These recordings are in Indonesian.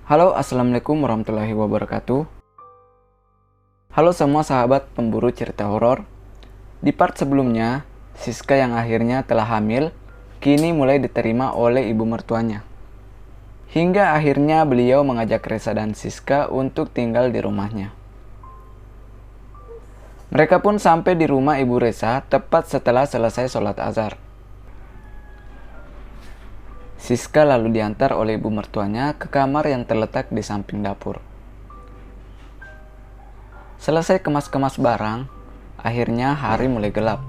Halo, assalamualaikum warahmatullahi wabarakatuh. Halo semua sahabat pemburu cerita horor. Di part sebelumnya, Siska yang akhirnya telah hamil, kini mulai diterima oleh ibu mertuanya. Hingga akhirnya beliau mengajak Reza dan Siska untuk tinggal di rumahnya. Mereka pun sampai di rumah ibu Reza tepat setelah selesai sholat azhar. Siska lalu diantar oleh ibu mertuanya ke kamar yang terletak di samping dapur. Selesai kemas-kemas barang, akhirnya hari mulai gelap.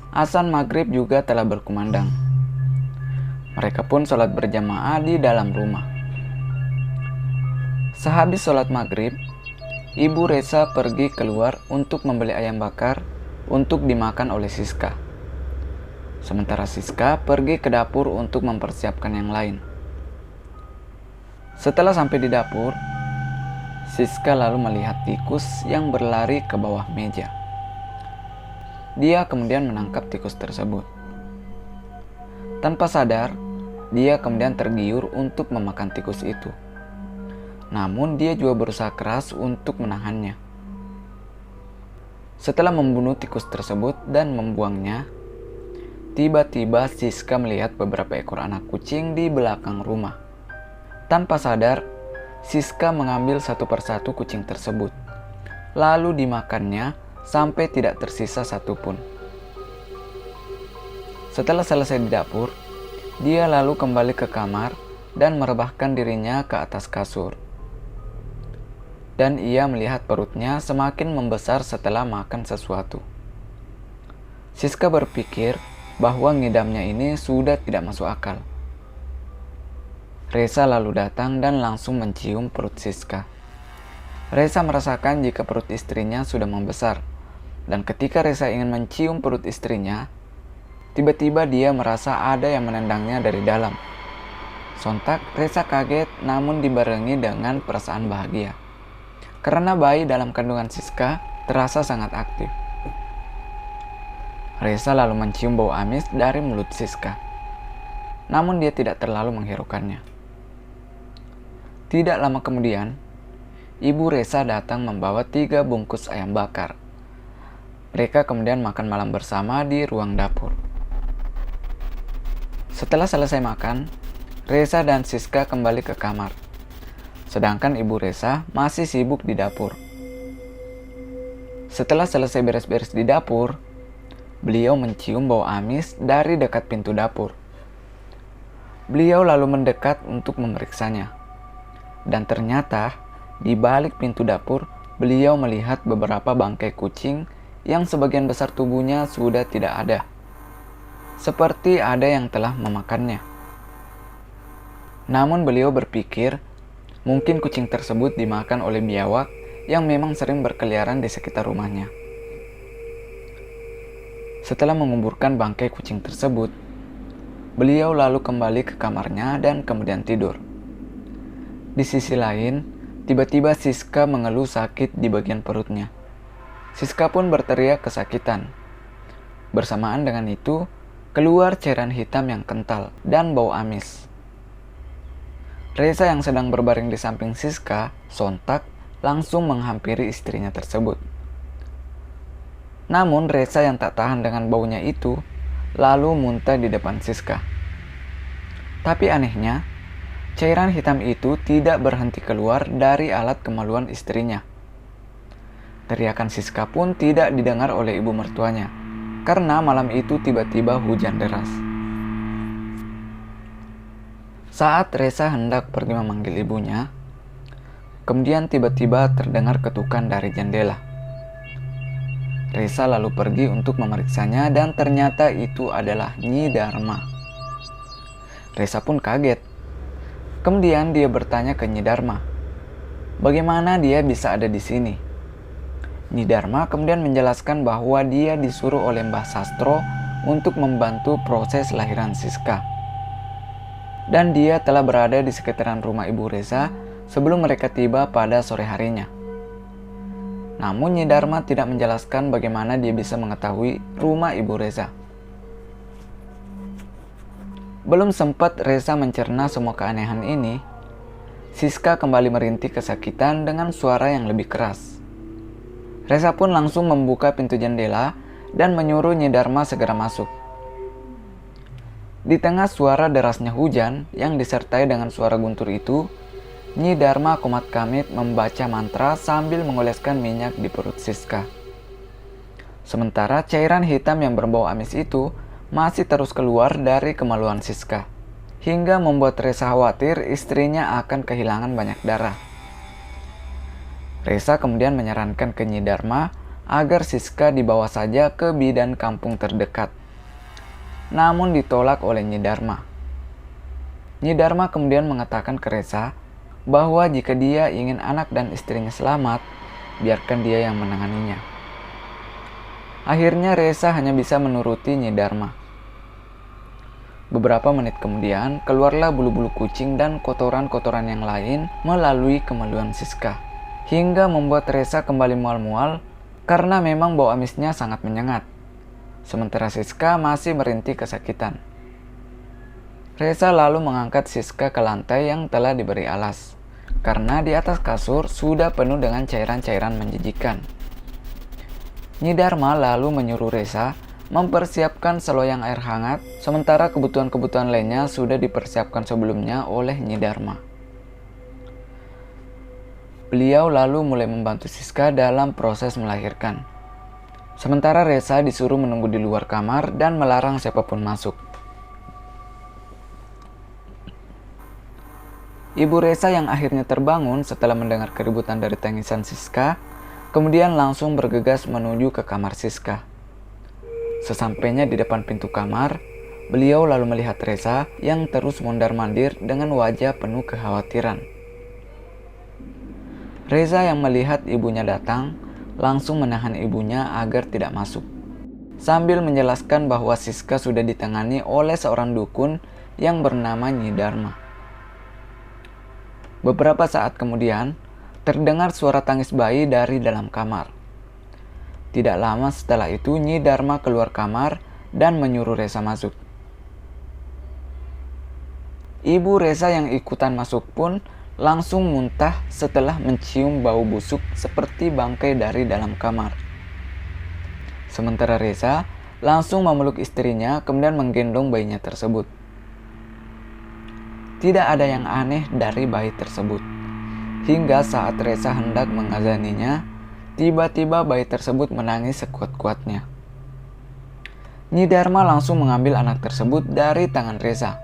Azan maghrib juga telah berkumandang. Mereka pun sholat berjamaah di dalam rumah. Sehabis sholat maghrib, ibu Reza pergi keluar untuk membeli ayam bakar untuk dimakan oleh Siska. Sementara Siska pergi ke dapur untuk mempersiapkan yang lain. Setelah sampai di dapur, Siska lalu melihat tikus yang berlari ke bawah meja. Dia kemudian menangkap tikus tersebut. Tanpa sadar, dia kemudian tergiur untuk memakan tikus itu. Namun dia juga berusaha keras untuk menahannya. Setelah membunuh tikus tersebut dan membuangnya, tiba-tiba Siska melihat beberapa ekor anak kucing di belakang rumah. Tanpa sadar, Siska mengambil satu persatu kucing tersebut, lalu dimakannya sampai tidak tersisa satupun. Setelah selesai di dapur, dia lalu kembali ke kamar dan merebahkan dirinya ke atas kasur. Dan ia melihat perutnya semakin membesar setelah makan sesuatu. Siska berpikir bahwa ngidamnya ini sudah tidak masuk akal. Reza lalu datang dan langsung mencium perut Siska. Reza merasakan jika perut istrinya sudah membesar, dan ketika Reza ingin mencium perut istrinya, tiba-tiba dia merasa ada yang menendangnya dari dalam. Sontak Reza kaget namun dibarengi dengan perasaan bahagia, karena bayi dalam kandungan Siska terasa sangat aktif. Reza lalu mencium bau amis dari mulut Siska. Namun dia tidak terlalu menghiraukannya. Tidak lama kemudian, ibu Reza datang membawa 3 bungkus ayam bakar. Mereka kemudian makan malam bersama di ruang dapur. Setelah selesai makan, Reza dan Siska kembali ke kamar. Sedangkan ibu Reza masih sibuk di dapur. Setelah selesai beres-beres di dapur, beliau mencium bau amis dari dekat pintu dapur. Beliau lalu mendekat untuk memeriksanya. Dan ternyata, di balik pintu dapur, beliau melihat beberapa bangkai kucing yang sebagian besar tubuhnya sudah tidak ada. Seperti ada yang telah memakannya. Namun beliau berpikir, mungkin kucing tersebut dimakan oleh biawak yang memang sering berkeliaran di sekitar rumahnya. Setelah menguburkan bangkai kucing tersebut, beliau lalu kembali ke kamarnya dan kemudian tidur. Di sisi lain, tiba-tiba Siska mengeluh sakit di bagian perutnya. Siska pun berteriak kesakitan. Bersamaan dengan itu, keluar cairan hitam yang kental dan bau amis. Reza yang sedang berbaring di samping Siska, sontak langsung menghampiri istrinya tersebut. Namun Reza yang tak tahan dengan baunya itu, lalu muntah di depan Siska. Tapi anehnya, cairan hitam itu tidak berhenti keluar dari alat kemaluan istrinya. Teriakan Siska pun tidak didengar oleh ibu mertuanya, karena malam itu tiba-tiba hujan deras. Saat Reza hendak pergi memanggil ibunya, kemudian tiba-tiba terdengar ketukan dari jendela. Reza lalu pergi untuk memeriksanya dan ternyata itu adalah Nyi Dharma. Reza pun kaget. Kemudian dia bertanya ke Nyi Dharma, bagaimana dia bisa ada di sini? Nyi Dharma kemudian menjelaskan bahwa dia disuruh oleh Mbah Sastro untuk membantu proses lahiran Siska. Dan dia telah berada di sekitaran rumah ibu Reza sebelum mereka tiba pada sore harinya. Namun Nyi Dharma tidak menjelaskan bagaimana dia bisa mengetahui rumah ibu Reza. Belum sempat Reza mencerna semua keanehan ini, Siska kembali merintih kesakitan dengan suara yang lebih keras. Reza pun langsung membuka pintu jendela dan menyuruh Nyi Dharma segera masuk. Di tengah suara derasnya hujan yang disertai dengan suara guntur itu, Nyi Dharma komat kamit membaca mantra sambil mengoleskan minyak di perut Siska. Sementara cairan hitam yang berbau amis itu masih terus keluar dari kemaluan Siska, hingga membuat Reza khawatir istrinya akan kehilangan banyak darah. Reza kemudian menyarankan ke Nyi Dharma agar Siska dibawa saja ke bidan kampung terdekat. Namun ditolak oleh Nyi Dharma. Nyi Dharma kemudian mengatakan ke Reza bahwa jika dia ingin anak dan istrinya selamat, biarkan dia yang menanganinya. Akhirnya Reza hanya bisa menuruti Nyi Dharma. Beberapa menit kemudian, keluarlah bulu-bulu kucing dan kotoran-kotoran yang lain melalui kemaluan Siska, hingga membuat Reza kembali mual-mual karena memang bau amisnya sangat menyengat. Sementara Siska masih merintih kesakitan. Reza lalu mengangkat Siska ke lantai yang telah diberi alas, karena di atas kasur sudah penuh dengan cairan-cairan menjijikan. Nyi Dharma lalu menyuruh Reza mempersiapkan seloyang air hangat, sementara kebutuhan-kebutuhan lainnya sudah dipersiapkan sebelumnya oleh Nyi Dharma. Beliau lalu mulai membantu Siska dalam proses melahirkan. Sementara Reza disuruh menunggu di luar kamar dan melarang siapapun masuk. Ibu Reza yang akhirnya terbangun setelah mendengar keributan dari tangisan Siska, kemudian langsung bergegas menuju ke kamar Siska. Sesampainya di depan pintu kamar, beliau lalu melihat Reza yang terus mondar-mandir dengan wajah penuh kekhawatiran. Reza yang melihat ibunya datang, langsung menahan ibunya agar tidak masuk, sambil menjelaskan bahwa Siska sudah ditangani oleh seorang dukun yang bernama Nyi Dharma. Beberapa saat kemudian, terdengar suara tangis bayi dari dalam kamar. Tidak lama setelah itu, Nyi Dharma keluar kamar dan menyuruh Reza masuk. Ibu Reza yang ikutan masuk pun langsung muntah setelah mencium bau busuk seperti bangkai dari dalam kamar. Sementara Reza langsung memeluk istrinya kemudian menggendong bayinya tersebut. Tidak ada yang aneh dari bayi tersebut. Hingga saat Reza hendak mengazaninya, tiba-tiba bayi tersebut menangis sekuat-kuatnya. Nyi Dharma langsung mengambil anak tersebut dari tangan Reza,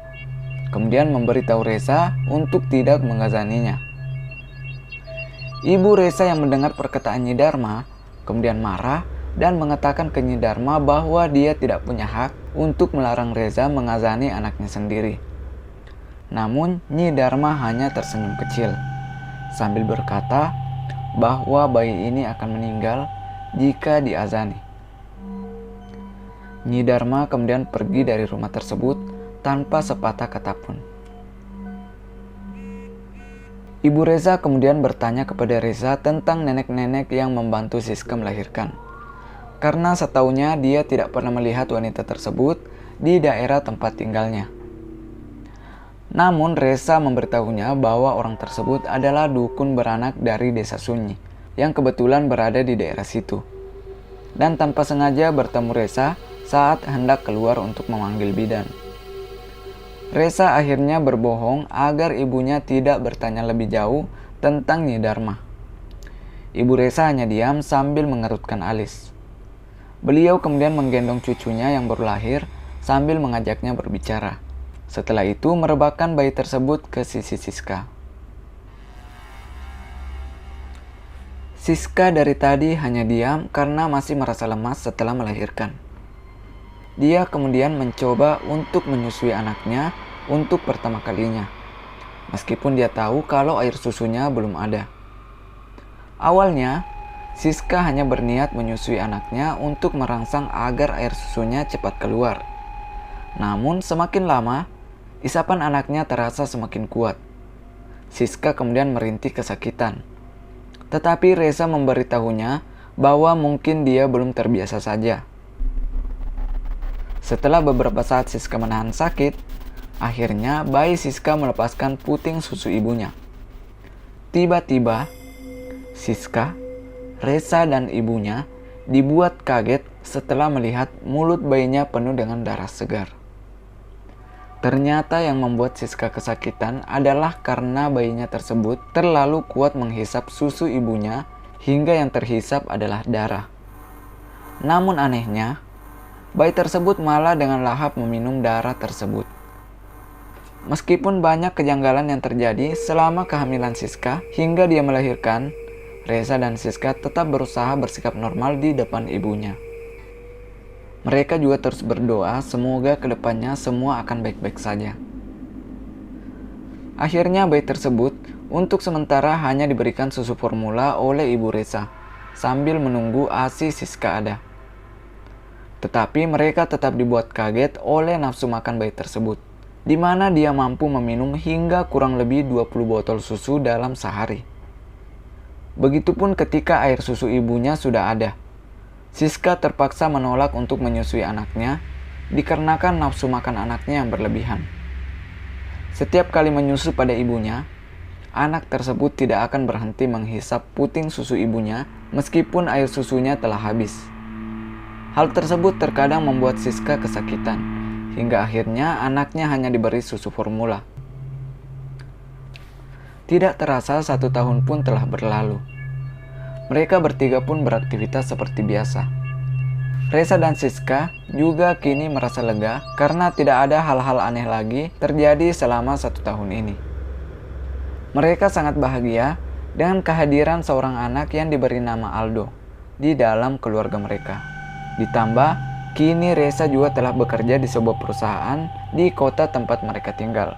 kemudian memberitahu Reza untuk tidak mengazaninya. Ibu Reza yang mendengar perkataan Nyi Dharma kemudian marah dan mengatakan ke Nyi Dharma bahwa dia tidak punya hak untuk melarang Reza mengazani anaknya sendiri. Namun Nyi Dharma hanya tersenyum kecil sambil berkata bahwa bayi ini akan meninggal jika diazani. Nyi Dharma kemudian pergi dari rumah tersebut tanpa sepatah kata pun. Ibu Reza kemudian bertanya kepada Reza tentang nenek-nenek yang membantu Siska melahirkan, karena setahunya dia tidak pernah melihat wanita tersebut di daerah tempat tinggalnya. Namun Reza memberitahunya bahwa orang tersebut adalah dukun beranak dari desa Sunyi yang kebetulan berada di daerah situ, dan tanpa sengaja bertemu Reza saat hendak keluar untuk memanggil bidan. Reza akhirnya berbohong agar ibunya tidak bertanya lebih jauh tentang Nyi Dharma. Ibu Reza hanya diam sambil mengerutkan alis. Beliau kemudian menggendong cucunya yang baru lahir sambil mengajaknya berbicara. Setelah itu merebahkan bayi tersebut ke sisi Siska. Siska dari tadi hanya diam karena masih merasa lemas setelah melahirkan. Dia kemudian mencoba untuk menyusui anaknya untuk pertama kalinya, meskipun dia tahu kalau air susunya belum ada. Awalnya, Siska hanya berniat menyusui anaknya untuk merangsang agar air susunya cepat keluar. Namun semakin lama, isapan anaknya terasa semakin kuat. Siska kemudian merintih kesakitan. Tetapi Reza memberitahunya bahwa mungkin dia belum terbiasa saja. Setelah beberapa saat Siska menahan sakit, akhirnya bayi Siska melepaskan puting susu ibunya. Tiba-tiba, Siska, Reza, dan ibunya dibuat kaget setelah melihat mulut bayinya penuh dengan darah segar. Ternyata yang membuat Siska kesakitan adalah karena bayinya tersebut terlalu kuat menghisap susu ibunya hingga yang terhisap adalah darah. Namun anehnya, bayi tersebut malah dengan lahap meminum darah tersebut. Meskipun banyak kejanggalan yang terjadi selama kehamilan Siska hingga dia melahirkan, Reza dan Siska tetap berusaha bersikap normal di depan ibunya. Mereka juga terus berdoa semoga kedepannya semua akan baik-baik saja. Akhirnya bayi tersebut untuk sementara hanya diberikan susu formula oleh ibu Reza sambil menunggu ASI Siska ada. Tetapi mereka tetap dibuat kaget oleh nafsu makan bayi tersebut, di mana dia mampu meminum hingga kurang lebih 20 botol susu dalam sehari. Begitupun ketika air susu ibunya sudah ada. Siska terpaksa menolak untuk menyusui anaknya dikarenakan nafsu makan anaknya yang berlebihan. Setiap kali menyusu pada ibunya, anak tersebut tidak akan berhenti menghisap puting susu ibunya meskipun air susunya telah habis. Hal tersebut terkadang membuat Siska kesakitan, hingga akhirnya anaknya hanya diberi susu formula. Tidak terasa 1 tahun pun telah berlalu. Mereka bertiga pun beraktivitas seperti biasa. Reza dan Siska juga kini merasa lega karena tidak ada hal-hal aneh lagi terjadi selama 1 tahun ini. Mereka sangat bahagia dengan kehadiran seorang anak yang diberi nama Aldo di dalam keluarga mereka. Ditambah, kini Reza juga telah bekerja di sebuah perusahaan di kota tempat mereka tinggal.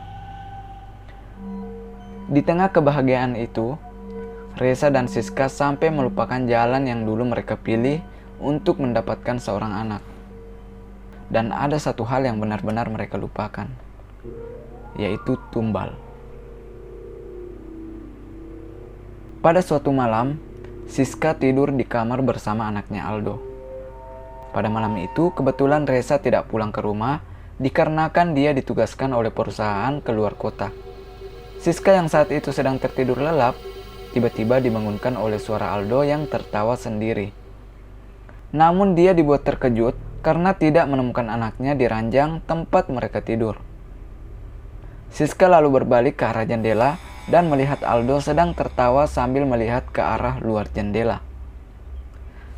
Di tengah kebahagiaan itu, Reza dan Siska sampai melupakan jalan yang dulu mereka pilih untuk mendapatkan seorang anak. Dan ada satu hal yang benar-benar mereka lupakan, yaitu tumbal. Pada suatu malam, Siska tidur di kamar bersama anaknya Aldo. Pada malam itu, kebetulan Reza tidak pulang ke rumah dikarenakan dia ditugaskan oleh perusahaan keluar kota. Siska yang saat itu sedang tertidur lelap, tiba-tiba dibangunkan oleh suara Aldo yang tertawa sendiri. Namun dia dibuat terkejut karena tidak menemukan anaknya di ranjang tempat mereka tidur. Siska lalu berbalik ke arah jendela dan melihat Aldo sedang tertawa sambil melihat ke arah luar jendela.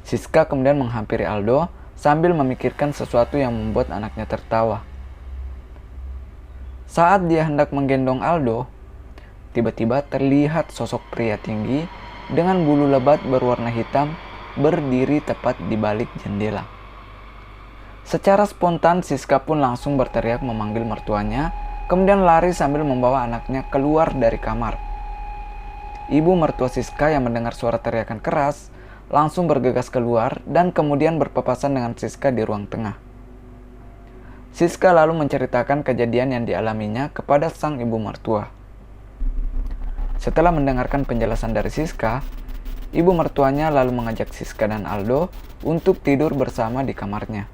Siska kemudian menghampiri Aldo sambil memikirkan sesuatu yang membuat anaknya tertawa. Saat dia hendak menggendong Aldo, tiba-tiba terlihat sosok pria tinggi dengan bulu lebat berwarna hitam berdiri tepat di balik jendela. Secara spontan Siska pun langsung berteriak memanggil mertuanya, kemudian lari sambil membawa anaknya keluar dari kamar. Ibu mertua Siska yang mendengar suara teriakan keras langsung bergegas keluar dan kemudian berpapasan dengan Siska di ruang tengah. Siska lalu menceritakan kejadian yang dialaminya kepada sang ibu mertua. Setelah mendengarkan penjelasan dari Siska, ibu mertuanya lalu mengajak Siska dan Aldo untuk tidur bersama di kamarnya.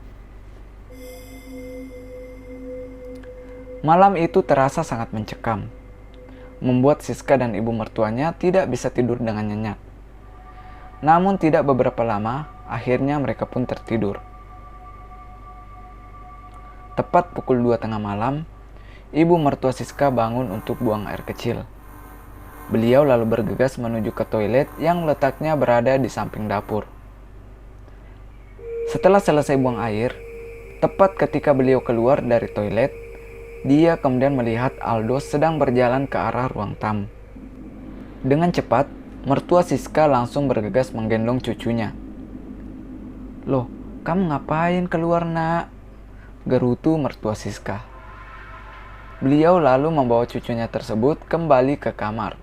Malam itu terasa sangat mencekam, membuat Siska dan ibu mertuanya tidak bisa tidur dengan nyenyak. Namun tidak beberapa lama, akhirnya mereka pun tertidur. Tepat pukul 2 tengah malam, ibu mertua Siska bangun untuk buang air kecil. Beliau lalu bergegas menuju ke toilet yang letaknya berada di samping dapur. Setelah selesai buang air, tepat ketika beliau keluar dari toilet, dia kemudian melihat Aldo sedang berjalan ke arah ruang tamu. Dengan cepat, mertua Siska langsung bergegas menggendong cucunya. "Loh, kamu ngapain keluar, nak?" gerutu mertua Siska. Beliau lalu membawa cucunya tersebut kembali ke kamar.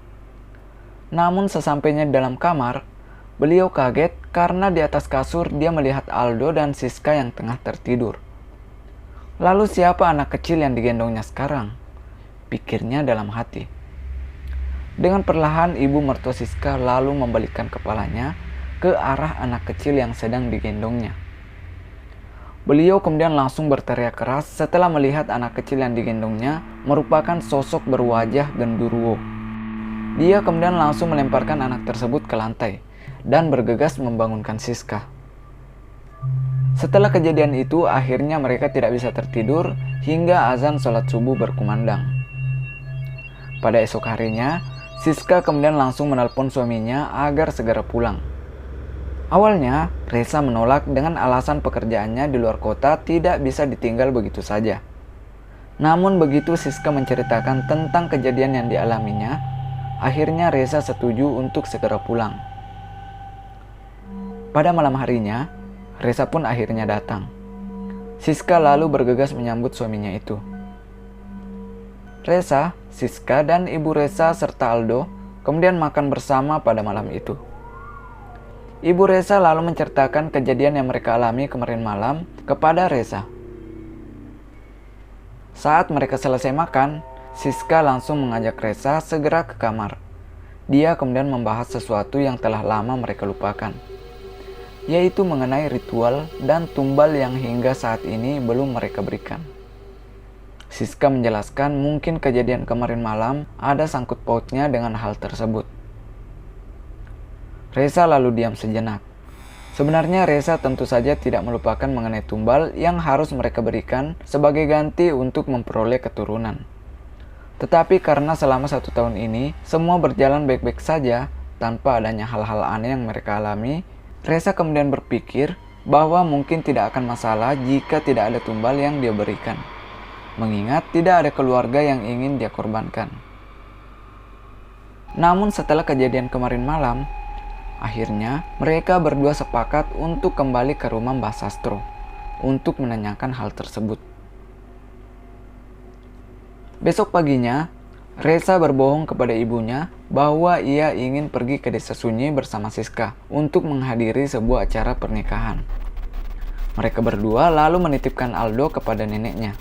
Namun sesampainya di dalam kamar, beliau kaget karena di atas kasur dia melihat Aldo dan Siska yang tengah tertidur. Lalu siapa anak kecil yang digendongnya sekarang? Pikirnya dalam hati. Dengan perlahan ibu mertua Siska lalu membalikkan kepalanya ke arah anak kecil yang sedang digendongnya. Beliau kemudian langsung berteriak keras setelah melihat anak kecil yang digendongnya merupakan sosok berwajah genderuwo. Dia kemudian langsung melemparkan anak tersebut ke lantai dan bergegas membangunkan Siska. Setelah kejadian itu, akhirnya mereka tidak bisa tertidur hingga azan sholat subuh berkumandang. Pada esok harinya, Siska kemudian langsung menelpon suaminya agar segera pulang. Awalnya, Reza menolak dengan alasan pekerjaannya di luar kota tidak bisa ditinggal begitu saja. Namun begitu Siska menceritakan tentang kejadian yang dialaminya, akhirnya Reza setuju untuk segera pulang. Pada malam harinya, Reza pun akhirnya datang. Siska lalu bergegas menyambut suaminya itu. Reza, Siska, dan ibu Reza serta Aldo kemudian makan bersama pada malam itu. Ibu Reza lalu menceritakan kejadian yang mereka alami kemarin malam kepada Reza. Saat mereka selesai makan, Siska langsung mengajak Reza segera ke kamar. Dia kemudian membahas sesuatu yang telah lama mereka lupakan, yaitu mengenai ritual dan tumbal yang hingga saat ini belum mereka berikan. Siska menjelaskan mungkin kejadian kemarin malam ada sangkut pautnya dengan hal tersebut. Reza lalu diam sejenak. Sebenarnya Reza tentu saja tidak melupakan mengenai tumbal yang harus mereka berikan sebagai ganti untuk memperoleh keturunan. Tetapi karena selama 1 tahun ini semua berjalan baik-baik saja tanpa adanya hal-hal aneh yang mereka alami, Reza kemudian berpikir bahwa mungkin tidak akan masalah jika tidak ada tumbal yang dia berikan, mengingat tidak ada keluarga yang ingin dia korbankan. Namun setelah kejadian kemarin malam, akhirnya mereka berdua sepakat untuk kembali ke rumah Mbah Sastro untuk menanyakan hal tersebut. Besok paginya, Reza berbohong kepada ibunya bahwa ia ingin pergi ke desa sunyi bersama Siska untuk menghadiri sebuah acara pernikahan. Mereka berdua lalu menitipkan Aldo kepada neneknya.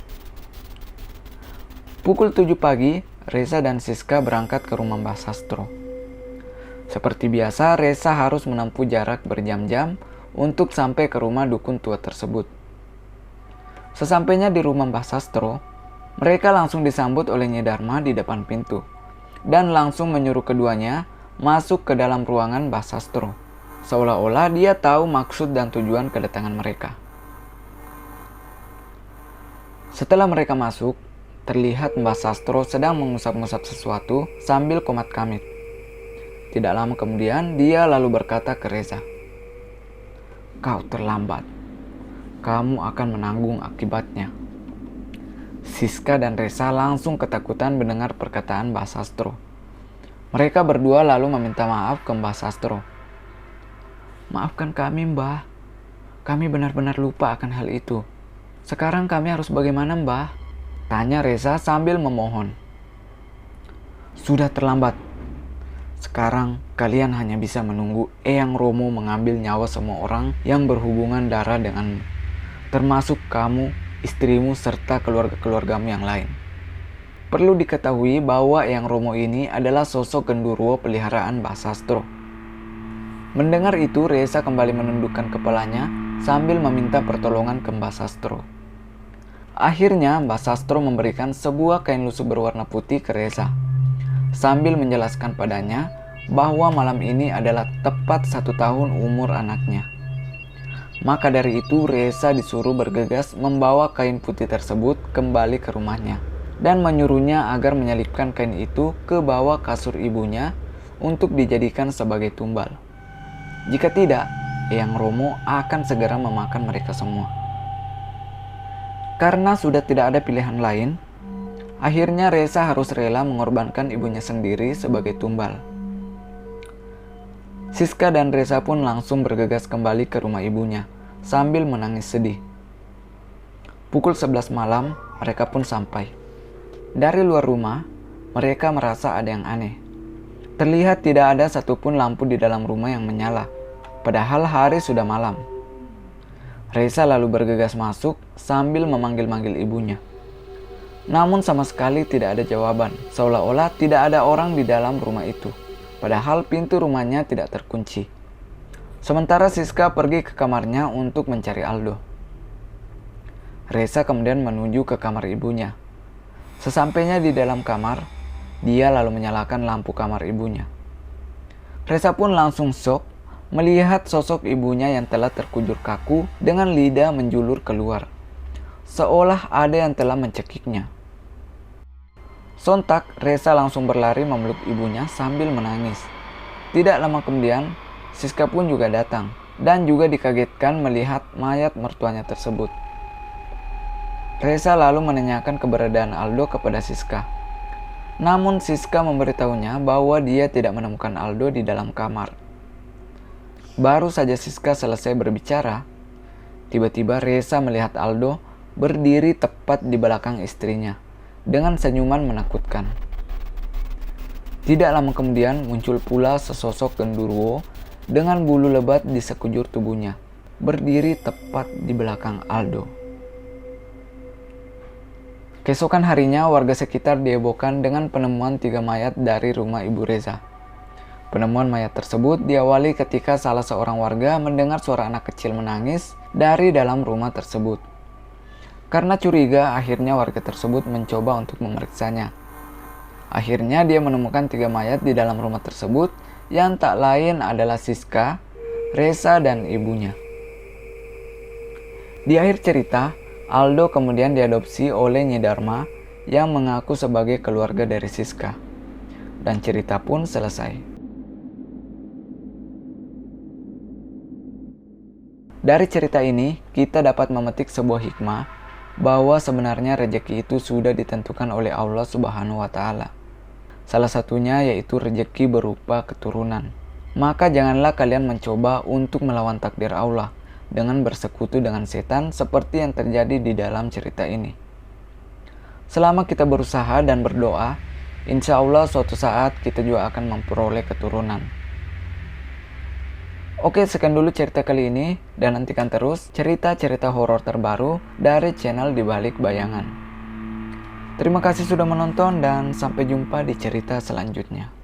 Pukul 7 pagi, Reza dan Siska berangkat ke rumah Mbah Sastro. Seperti biasa, Reza harus menempuh jarak berjam-jam untuk sampai ke rumah dukun tua tersebut. Sesampainya di rumah Mbah Sastro, mereka langsung disambut oleh Nyi Dharma di depan pintu dan langsung menyuruh keduanya masuk ke dalam ruangan Mbah Sastro, seolah-olah dia tahu maksud dan tujuan kedatangan mereka. Setelah mereka masuk, terlihat Mbah Sastro sedang mengusap-ngusap sesuatu sambil komat-kamit. Tidak lama kemudian, dia lalu berkata ke Reza, "Kau terlambat. Kamu akan menanggung akibatnya." Siska dan Reza langsung ketakutan mendengar perkataan Mbah Sastro. Mereka berdua lalu meminta maaf ke Mbah Sastro. "Maafkan kami, Mbah. Kami benar-benar lupa akan hal itu. Sekarang kami harus bagaimana, Mbah?" tanya Reza sambil memohon. "Sudah terlambat. Sekarang kalian hanya bisa menunggu Eyang Romo mengambil nyawa semua orang yang berhubungan darah denganmu, termasuk kamu, istrimu, serta keluarga-keluargamu yang lain." Perlu diketahui bahwa Eyang Romo ini adalah sosok genderuwo peliharaan Mbah Sastro. Mendengar itu, Reza kembali menundukkan kepalanya sambil meminta pertolongan ke Mbah Sastro. Akhirnya Mbah Sastro memberikan sebuah kain lusuh berwarna putih ke Reza, sambil menjelaskan padanya bahwa malam ini adalah tepat 1 tahun umur anaknya. Maka dari itu Reza disuruh bergegas membawa kain putih tersebut kembali ke rumahnya dan menyuruhnya agar menyelipkan kain itu ke bawah kasur ibunya untuk dijadikan sebagai tumbal. Jika tidak, Eyang Romo akan segera memakan mereka semua. Karena sudah tidak ada pilihan lain, akhirnya Reza harus rela mengorbankan ibunya sendiri sebagai tumbal. Siska dan Reza pun langsung bergegas kembali ke rumah ibunya sambil menangis sedih. Pukul 11 malam, mereka pun sampai. Dari luar rumah, mereka merasa ada yang aneh. Terlihat tidak ada satupun lampu di dalam rumah yang menyala, padahal hari sudah malam. Reza lalu bergegas masuk sambil memanggil-manggil ibunya. Namun sama sekali tidak ada jawaban, seolah-olah tidak ada orang di dalam rumah itu, padahal pintu rumahnya tidak terkunci. Sementara Siska pergi ke kamarnya untuk mencari Aldo. Reza kemudian menuju ke kamar ibunya. Sesampainya di dalam kamar, Dia lalu menyalakan lampu kamar ibunya. Reza pun langsung shock melihat sosok ibunya yang telah terkujur kaku dengan lidah menjulur keluar, seolah ada yang telah mencekiknya. Sontak, Reza langsung berlari memeluk ibunya sambil menangis. Tidak lama kemudian, Siska pun juga datang dan juga dikagetkan melihat mayat mertuanya tersebut. Reza lalu menanyakan keberadaan Aldo kepada Siska. Namun Siska memberitahunya bahwa dia tidak menemukan Aldo di dalam kamar. Baru saja Siska selesai berbicara, tiba-tiba Reza melihat Aldo berdiri tepat di belakang istrinya dengan senyuman menakutkan. Tidak lama kemudian muncul pula sesosok genderuwo dengan bulu lebat di sekujur tubuhnya, berdiri tepat di belakang Aldo. Keesokan harinya, warga sekitar dihebohkan dengan penemuan 3 mayat dari rumah Ibu Reza. Penemuan mayat tersebut diawali ketika salah seorang warga mendengar suara anak kecil menangis dari dalam rumah tersebut. Karena curiga, akhirnya warga tersebut mencoba untuk memeriksanya. Akhirnya dia menemukan 3 mayat di dalam rumah tersebut yang tak lain adalah Siska, Reza, dan ibunya. Di akhir cerita, Aldo kemudian diadopsi oleh Nyi Dharma yang mengaku sebagai keluarga dari Siska. Dan cerita pun selesai. Dari cerita ini, kita dapat memetik sebuah hikmah bahwa sebenarnya rezeki itu sudah ditentukan oleh Allah Subhanahu wa Ta'ala. Salah satunya yaitu rezeki berupa keturunan. Maka janganlah kalian mencoba untuk melawan takdir Allah dengan bersekutu dengan setan seperti yang terjadi di dalam cerita ini. Selama kita berusaha dan berdoa, insya Allah suatu saat kita juga akan memperoleh keturunan. Oke, sekian dulu cerita kali ini, dan nantikan terus cerita-cerita horor terbaru dari channel Di Balik Bayangan. Terima kasih sudah menonton dan sampai jumpa di cerita selanjutnya.